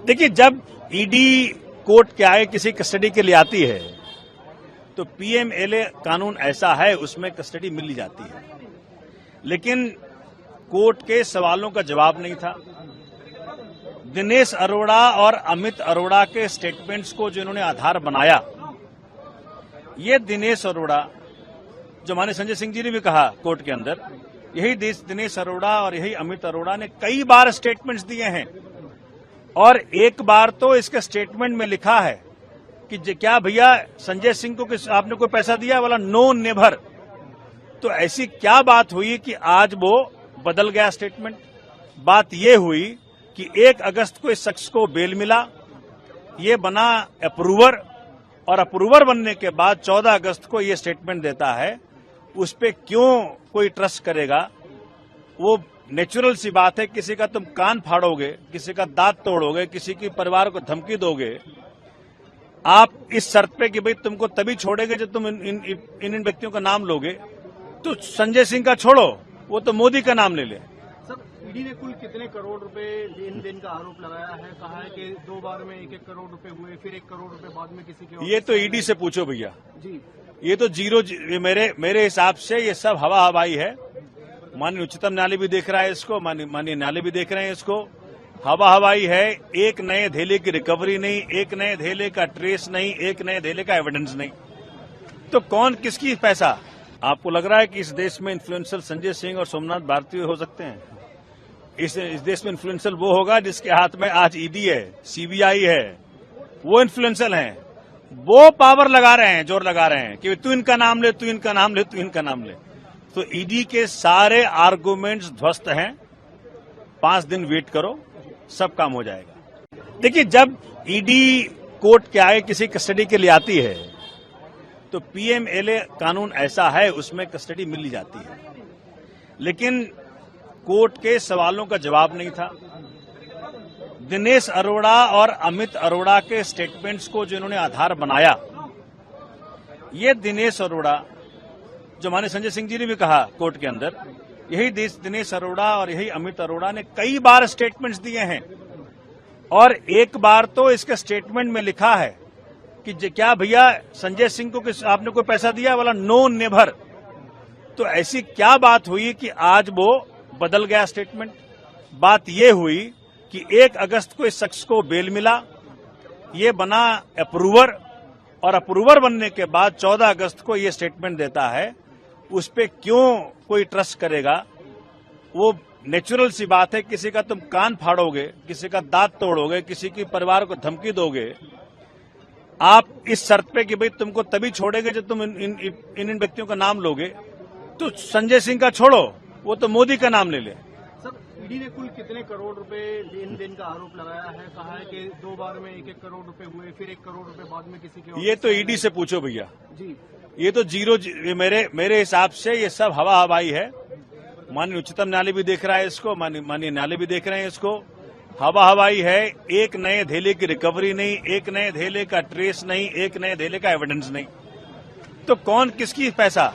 देखिए, जब ED court के आगे किसी कस्टडी के लिए आती है तो पीएमएलए कानून ऐसा है, उसमें कस्टडी मिल जाती है। लेकिन कोर्ट के सवालों का जवाब नहीं था। दिनेश अरोड़ा और अमित अरोड़ा के स्टेटमेंट्स को जिन्होंने आधार बनाया, ये दिनेश अरोड़ा, जो माननीय संजय सिंह जी ने भी कहा कोर्ट के अंदर, यही दिनेश अरोड़ा और यही अमित अरोड़ा ने कई बार स्टेटमेंट्स दिए हैं। और एक बार तो इसके स्टेटमेंट में लिखा है कि क्या भैया संजय सिंह को आपने कोई पैसा दिया, वाला नो नेवर। तो ऐसी क्या बात हुई कि आज वो बदल गया स्टेटमेंट? बात ये हुई कि 1 अगस्त को इस शख्स को बेल मिला, ये बना अप्रूवर, और अप्रूवर बनने के बाद 14 अगस्त को ये स्टेटमेंट देता है। उस पे क्यों कोई ट्रस्ट करेगा? वो नेचुरल सी बात है, किसी का तुम कान फाड़ोगे, किसी का दांत तोड़ोगे, किसी के परिवार को धमकी दोगे, आप इस शर्त पे कि भाई तुमको तभी छोड़ेंगे जब तुम इन व्यक्तियों का नाम लोगे। तो संजय सिंह का छोड़ो, वो तो मोदी का नाम ले ले। सर, ईडी ने कुल कितने करोड़ रुपए लेन देन का आरोप लगाया है? कहा है कि 2 बार में 1-1 करोड़ रुपए हुए, फिर 1 करोड़ रुपए बाद में किसी के। ये तो ईडी से पूछो भैया जी। ये तो जीरो, मेरे हिसाब से ये सब हवा हवाई है। माननीय उच्चतम न्यायालय भी देख रहा है इसको, माननीय न्यायालय भी देख रहे हैं इसको। हवा हवाई है। एक नए धेले की रिकवरी नहीं, एक नए धेले का ट्रेस नहीं, एक नए धेले का एविडेंस नहीं। तो कौन किसकी पैसा? आपको लग रहा है कि इस देश में इन्फ्लुएंसर संजय सिंह और सोमनाथ भारती हो सकते हैं? इस देश में इन्फ्लुएंसर वो होगा जिसके हाथ में आज ईडी है, सीबीआई है, वो इन्फ्लुएंसर हैं। वो पावर लगा रहे हैं, जोर लगा रहे हैं कि तू इनका नाम ले, तू इनका नाम ले, तू इनका नाम ले। तो ईडी के सारे आर्गुमेंट्स ध्वस्त हैं। 5 दिन वेट करो, सब काम हो जाएगा। देखिए, जब ईडी कोर्ट के आगे किसी कस्टडी के लिए आती है तो पीएमएलए कानून ऐसा है, उसमें कस्टडी मिल जाती है। लेकिन कोर्ट के सवालों का जवाब नहीं था। दिनेश अरोड़ा और अमित अरोड़ा के स्टेटमेंट्स को जिन्होंने आधार बनाया, ये दिनेश अरोड़ा, जो माननीय संजय सिंह जी ने भी कहा कोर्ट के अंदर, यही दिनेश अरोड़ा और यही अमित अरोड़ा ने कई बार स्टेटमेंट्स दिए हैं। और एक बार तो इसके स्टेटमेंट में लिखा है कि क्या भैया संजय सिंह को आपने कोई पैसा दिया, वाला नो नेवर। तो ऐसी क्या बात हुई कि आज वो बदल गया स्टेटमेंट? बात ये हुई कि 1 अगस्त को इस शख्स को बेल मिला, ये बना अप्रूवर, और अप्रूवर बनने के बाद 14 अगस्त को ये स्टेटमेंट देता है। उस पे क्यों कोई ट्रस्ट करेगा? वो नेचुरल सी बात है, किसी का तुम कान फाड़ोगे, किसी का दांत तोड़ोगे, किसी के परिवार को धमकी दोगे, आप इस शर्त पे कि भाई तुमको तभी छोड़ेंगे जब तुम इन व्यक्तियों का नाम लोगे। तो संजय सिंह का छोड़ो, वो तो मोदी का नाम ले ले। सर, ईडी ने कुल कितने करोड़ रुपए लेन देन का आरोप लगाया है? कहा है कि 2 बार में 1-1 करोड़ रुपए हुए, फिर 1 करोड़ रुपए बाद में किसी के। ये तो ईडी से पूछो भैया जी। ये तो जीरो, मेरे हिसाब से ये सब हवा हवाई है। माननीय उच्चतम न्यायालय भी देख रहा है इसको, माननीय न्यायालय भी देख रहे हैं इसको। हवा हवाई है। एक नए धेले की रिकवरी नहीं, एक नए धेले का ट्रेस नहीं, एक नए धेले का एविडेंस नहीं। तो कौन किसकी पैसा?